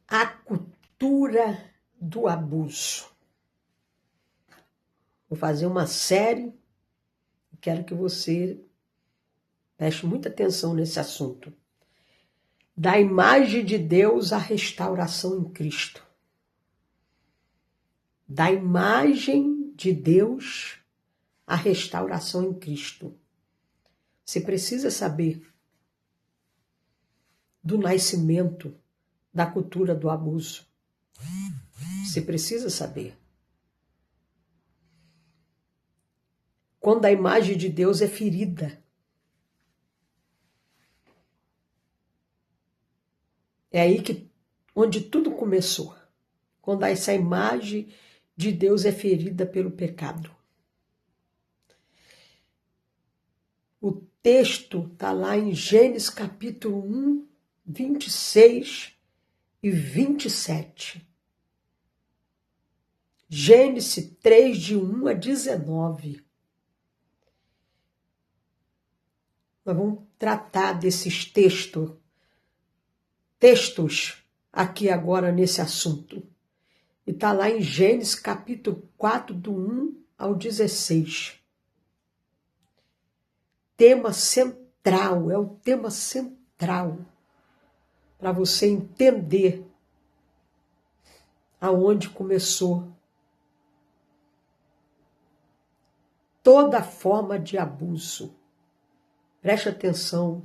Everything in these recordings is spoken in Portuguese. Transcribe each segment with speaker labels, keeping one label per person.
Speaker 1: A cultura do abuso. Vou fazer uma série e quero que você preste muita atenção nesse assunto. Da imagem de Deus à restauração em Cristo. Da imagem de Deus à restauração em Cristo. Você precisa saber do nascimento da cultura do abuso. Você precisa saber. Quando a imagem de Deus é ferida. É aí onde tudo começou. Quando essa imagem de Deus é ferida pelo pecado. O texto está lá em Gênesis capítulo 1, 26 e 27. Gênesis 3, de 1 a 19. Nós vamos tratar desses textos aqui agora nesse assunto. E está lá em Gênesis capítulo 4, do 1 ao 16. Tema central, é o tema central para você entender aonde começou toda forma de abuso. Preste atenção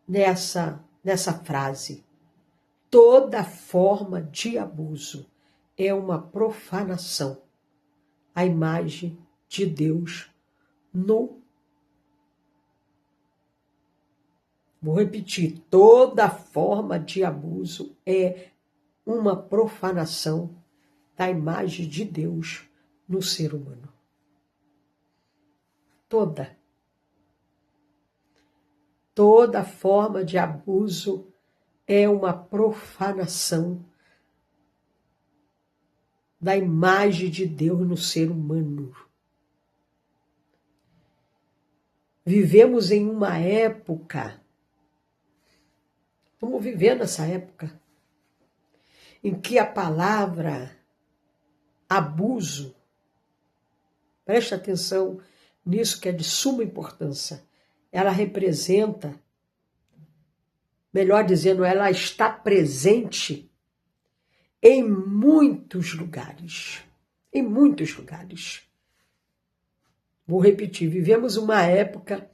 Speaker 1: nessa frase. Toda forma de abuso é uma profanação à imagem de Deus Vou repetir. Toda forma de abuso é uma profanação da imagem de Deus no ser humano. Toda forma de abuso é uma profanação da imagem de Deus no ser humano. Vivemos em uma época, estamos vivendo essa época, em que a palavra abuso, preste atenção nisso que é de suma importância, ela representa, melhor dizendo, ela está presente em muitos lugares. Em muitos lugares. Vou repetir, vivemos uma época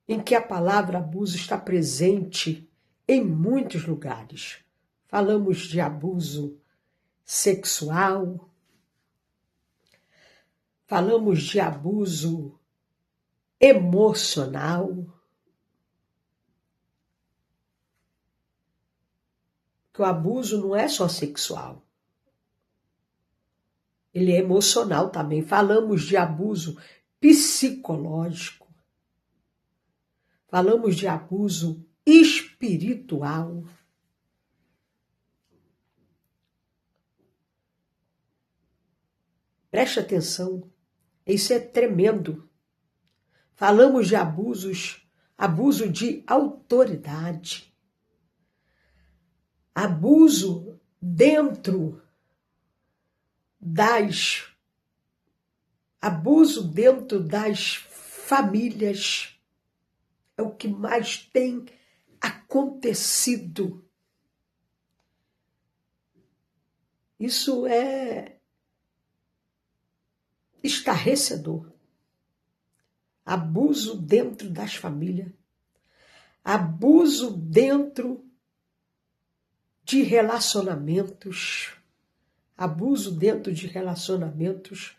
Speaker 1: em que a palavra abuso está presente em muitos lugares. Falamos de abuso sexual, falamos de abuso emocional, que o abuso não é só sexual, ele é emocional também. Falamos de abuso psicológico, falamos de abuso espiritual. Preste atenção, isso é tremendo. Falamos de abuso de autoridade, abuso dentro das famílias. É o que mais tem acontecido. Isso é estarrecedor. Abuso dentro das famílias. Abuso dentro de relacionamentos. Abuso dentro de relacionamentos.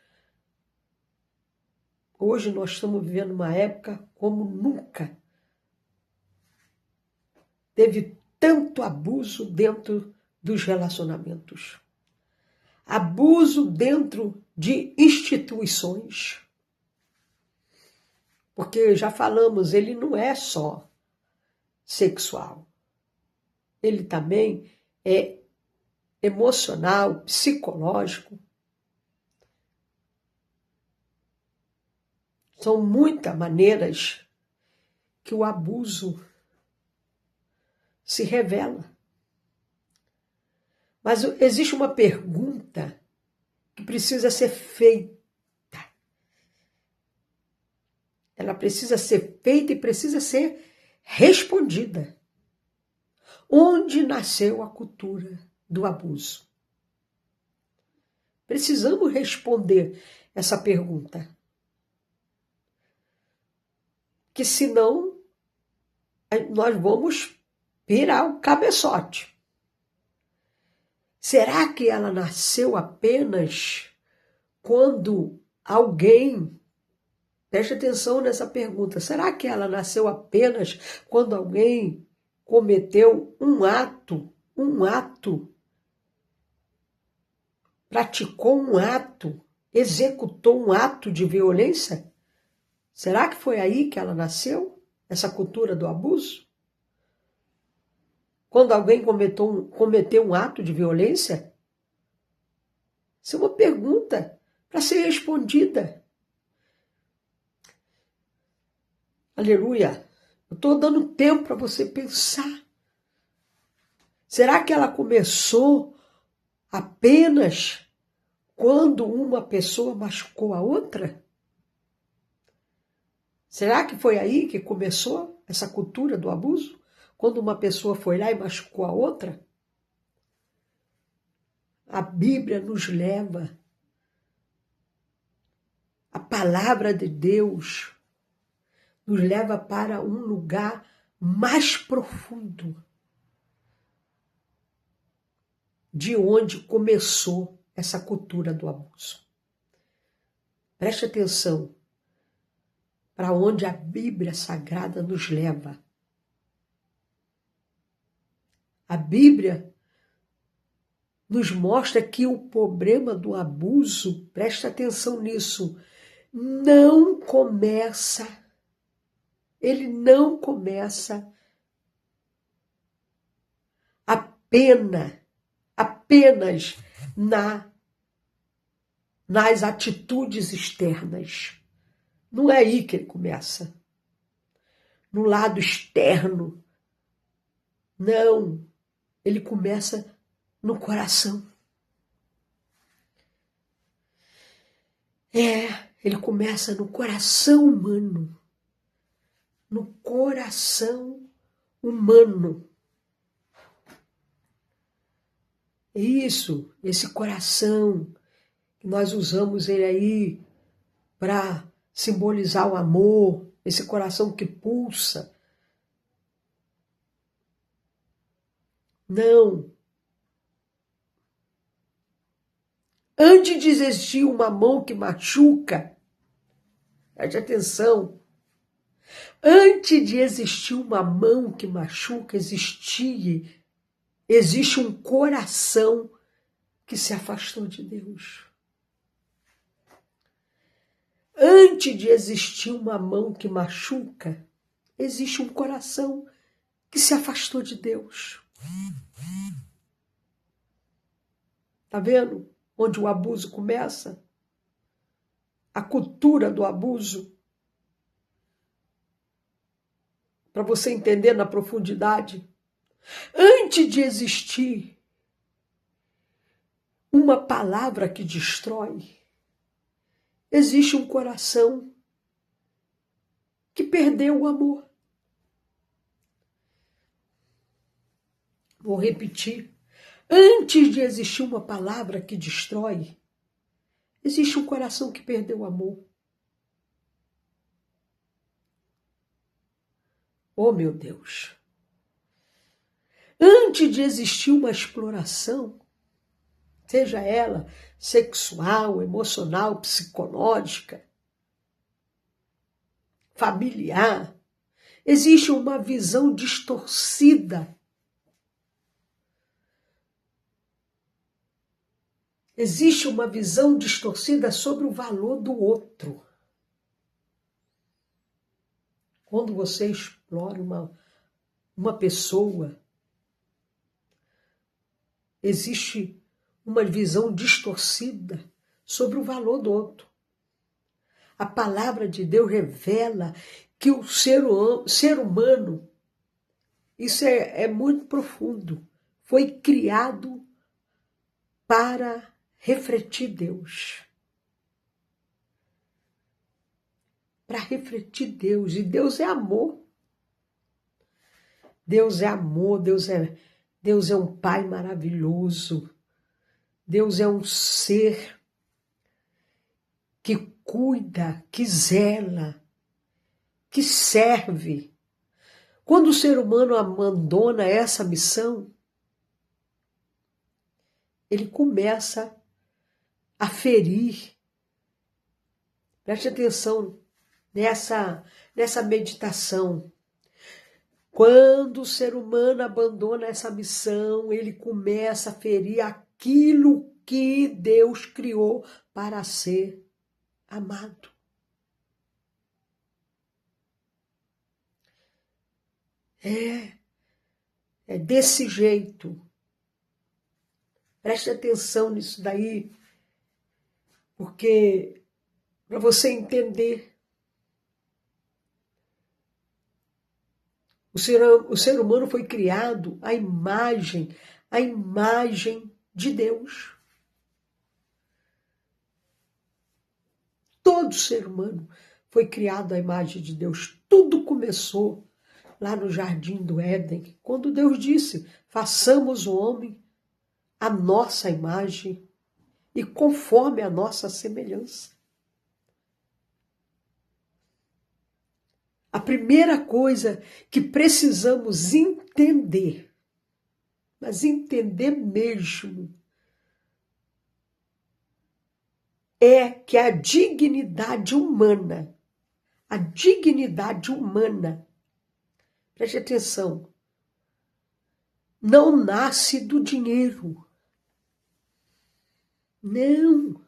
Speaker 1: Hoje nós estamos vivendo uma época como nunca. Teve tanto abuso dentro dos relacionamentos. Abuso dentro de instituições. Porque já falamos, ele não é só sexual. Ele também é emocional, psicológico. São muitas maneiras que o abuso se revela. Mas existe uma pergunta que precisa ser feita. Ela precisa ser feita e precisa ser respondida. Onde nasceu a cultura do abuso? Precisamos responder essa pergunta. Que senão nós vamos virar o cabeçote. Será que ela nasceu apenas quando alguém... Preste atenção nessa pergunta. Será que ela nasceu apenas quando alguém cometeu um ato, praticou um ato, executou um ato de violência? Será que foi aí que ela nasceu, essa cultura do abuso? Quando alguém cometeu um ato de violência? Isso é uma pergunta para ser respondida. Aleluia! Eu estou dando tempo para você pensar. Será que ela começou apenas quando uma pessoa machucou a outra? Será que foi aí que começou essa cultura do abuso? Quando uma pessoa foi lá e machucou a outra? A Bíblia nos leva, a palavra de Deus nos leva para um lugar mais profundo de onde começou essa cultura do abuso. Preste atenção para onde a Bíblia Sagrada nos leva. A Bíblia nos mostra que o problema do abuso, preste atenção nisso, ele não começa apenas nas atitudes externas. Não é aí que ele começa. No lado externo. Não. Ele começa no coração. Ele começa no coração humano. No coração humano. Isso, esse coração, que nós usamos ele aí para simbolizar o amor, esse coração que pulsa. Não. Antes de existir uma mão que machuca, preste atenção, antes de existir uma mão que machuca, existe um coração que se afastou de Deus. Antes de existir uma mão que machuca, existe um coração que se afastou de Deus. Tá vendo onde o abuso começa? A cultura do abuso. Para você entender na profundidade. Antes de existir uma palavra que destrói, existe um coração que perdeu o amor. Vou repetir. Antes de existir uma palavra que destrói, existe um coração que perdeu o amor. Oh, meu Deus! Antes de existir uma exploração, seja ela sexual, emocional, psicológica, familiar, existe uma visão distorcida. Existe uma visão distorcida sobre o valor do outro. Quando você explora uma pessoa, existe uma visão distorcida sobre o valor do outro. A palavra de Deus revela que o ser humano, isso é muito profundo, foi criado para refletir Deus. Para refletir Deus. E Deus é amor. Deus é amor, Deus é um Pai maravilhoso. Deus é um ser que cuida, que zela, que serve. Quando o ser humano abandona essa missão, ele começa a ferir. Preste atenção nessa meditação. Quando o ser humano abandona essa missão, ele começa a ferir aquilo que Deus criou para ser amado. É desse jeito. Preste atenção nisso daí, porque para você entender, o ser humano foi criado à imagem de Deus. Todo ser humano foi criado à imagem de Deus. Tudo começou lá no Jardim do Éden, quando Deus disse: façamos o homem à nossa imagem e conforme a nossa semelhança. A primeira coisa que precisamos entender, mas entender mesmo, é que a dignidade humana, preste atenção, não nasce do dinheiro. Não.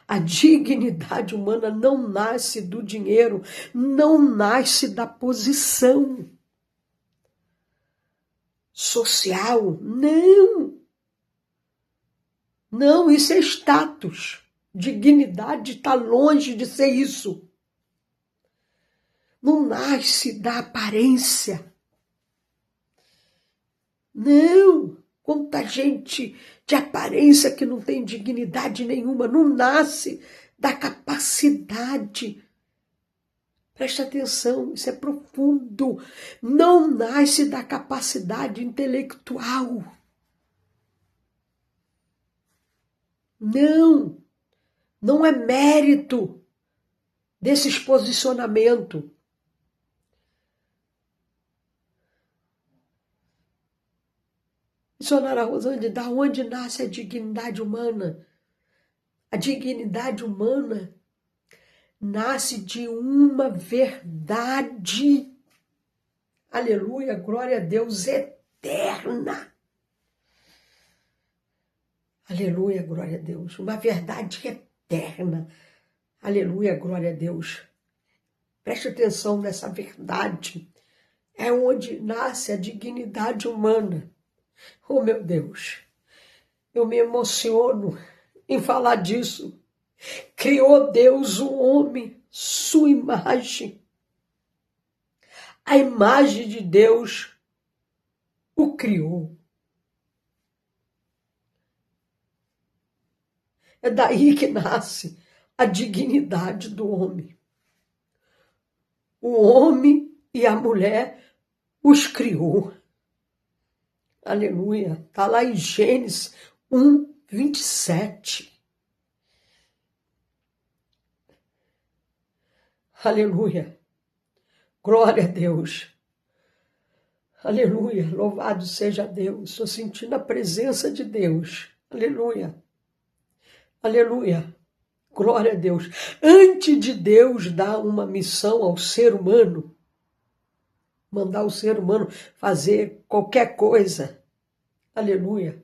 Speaker 1: A dignidade humana não nasce do dinheiro, não nasce da posição social. Não. Não, isso é status. Dignidade está longe de ser isso. Não nasce da aparência. Não. Quanta gente de aparência que não tem dignidade nenhuma, não nasce da capacidade. Preste atenção, isso é profundo. Não nasce da capacidade intelectual. Não, não é mérito desses posicionamentos. Missionária Rosângela, da onde nasce a dignidade humana? A dignidade humana nasce de uma verdade, aleluia, glória a Deus, eterna. Aleluia, glória a Deus, uma verdade eterna. Aleluia, glória a Deus. Preste atenção nessa verdade. É onde nasce a dignidade humana. Oh, meu Deus, eu me emociono em falar disso. Criou Deus o homem, sua imagem. A imagem de Deus o criou. É daí que nasce a dignidade do homem. O homem e a mulher os criou. Aleluia. Está lá em Gênesis 1, 27. Aleluia. Glória a Deus. Aleluia. Louvado seja Deus. Estou sentindo a presença de Deus. Aleluia. Aleluia. Glória a Deus. Antes de Deus dar uma missão ao ser humano, mandar o ser humano fazer qualquer coisa. Aleluia.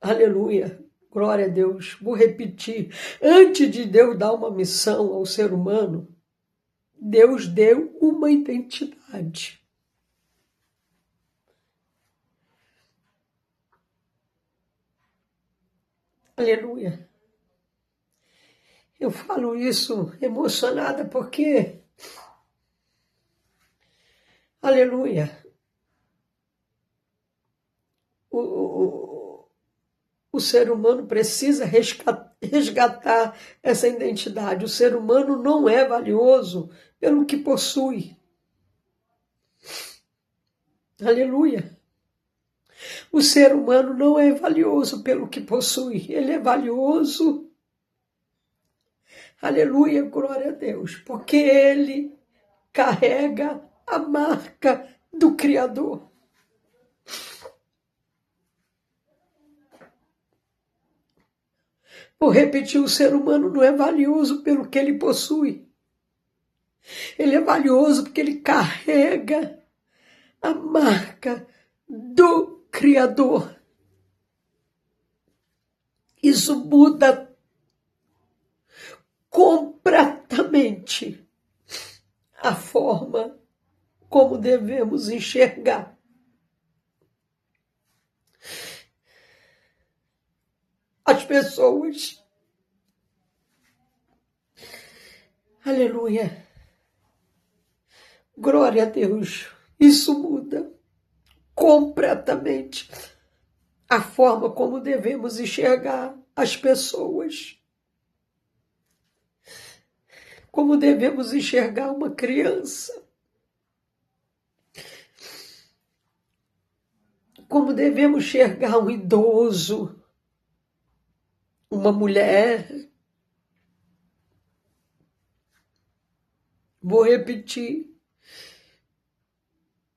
Speaker 1: Aleluia. Glória a Deus. Vou repetir. Antes de Deus dar uma missão ao ser humano, Deus deu uma identidade. Aleluia. Eu falo isso emocionada porque, aleluia, O ser humano precisa resgatar essa identidade. O ser humano não é valioso pelo que possui. Aleluia. O ser humano não é valioso pelo que possui. Ele é valioso, aleluia, glória a Deus, porque ele carrega a marca do Criador. Vou repetir, o ser humano não é valioso pelo que ele possui. Ele é valioso porque ele carrega a marca do Criador. Isso muda completamente a forma como devemos enxergar. As pessoas. Aleluia. Glória a Deus. Isso muda completamente a forma como devemos enxergar as pessoas. Como devemos enxergar uma criança. Como devemos enxergar um idoso, uma mulher. Vou repetir.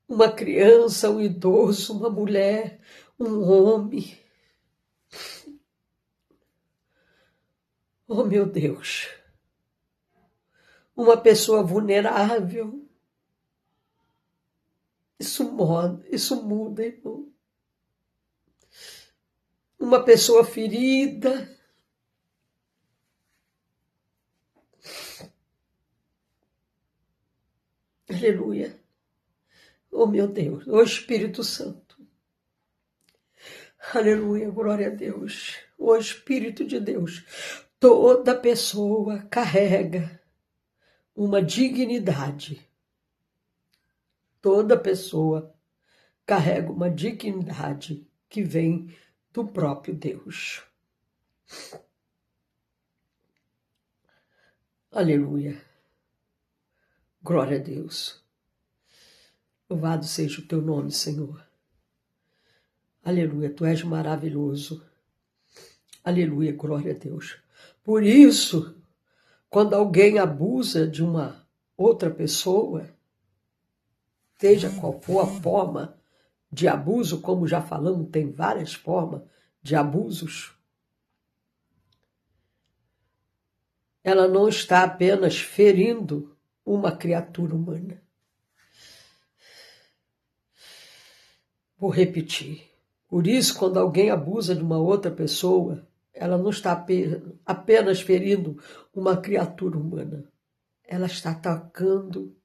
Speaker 1: Uma criança, um idoso, uma mulher, um homem. Oh, meu Deus. Uma pessoa vulnerável. Isso muda, irmão. Uma pessoa ferida. Aleluia. Oh, meu Deus. Oh, Espírito Santo. Aleluia. Glória a Deus. Oh, Espírito de Deus. Toda pessoa carrega uma dignidade. Toda pessoa carrega uma dignidade que vem do próprio Deus. Aleluia. Glória a Deus. Louvado seja o teu nome, Senhor. Aleluia, tu és maravilhoso. Aleluia, glória a Deus. Por isso, quando alguém abusa de uma outra pessoa, seja qual for a forma de abuso, como já falamos, tem várias formas de abusos, ela não está apenas ferindo uma criatura humana. Vou repetir. Por isso, quando alguém abusa de uma outra pessoa, ela não está apenas ferindo uma criatura humana. Ela está atacando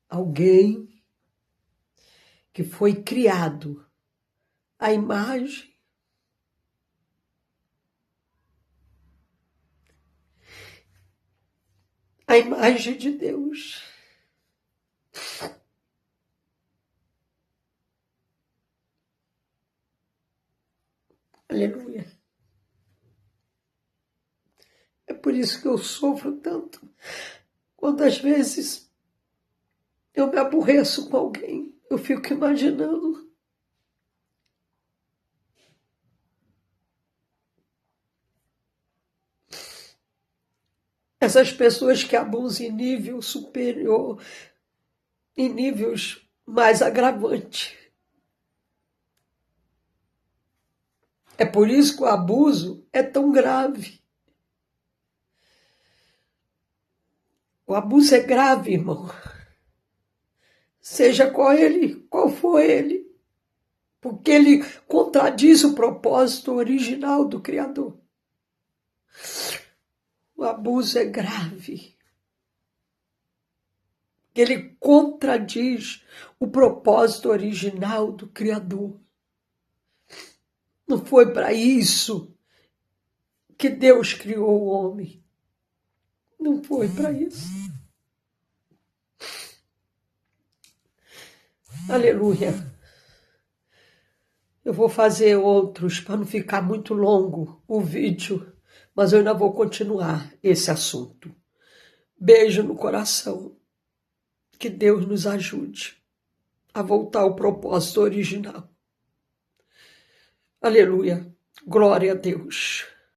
Speaker 1: alguém que foi criado à imagem de Deus. Aleluia. É por isso que eu sofro tanto. Quando às vezes eu me aborreço com alguém, eu fico imaginando essas pessoas que abusam em nível superior, em níveis mais agravantes. É por isso que o abuso é tão grave. O abuso é grave, irmão. Seja qual for ele, porque ele contradiz o propósito original do Criador. O abuso é grave. Ele contradiz o propósito original do Criador. Não foi para isso que Deus criou o homem. Não foi para isso. Aleluia. Eu vou fazer outros para não ficar muito longo o vídeo, mas eu ainda vou continuar esse assunto. Beijo no coração. Que Deus nos ajude a voltar ao propósito original. Aleluia. Glória a Deus.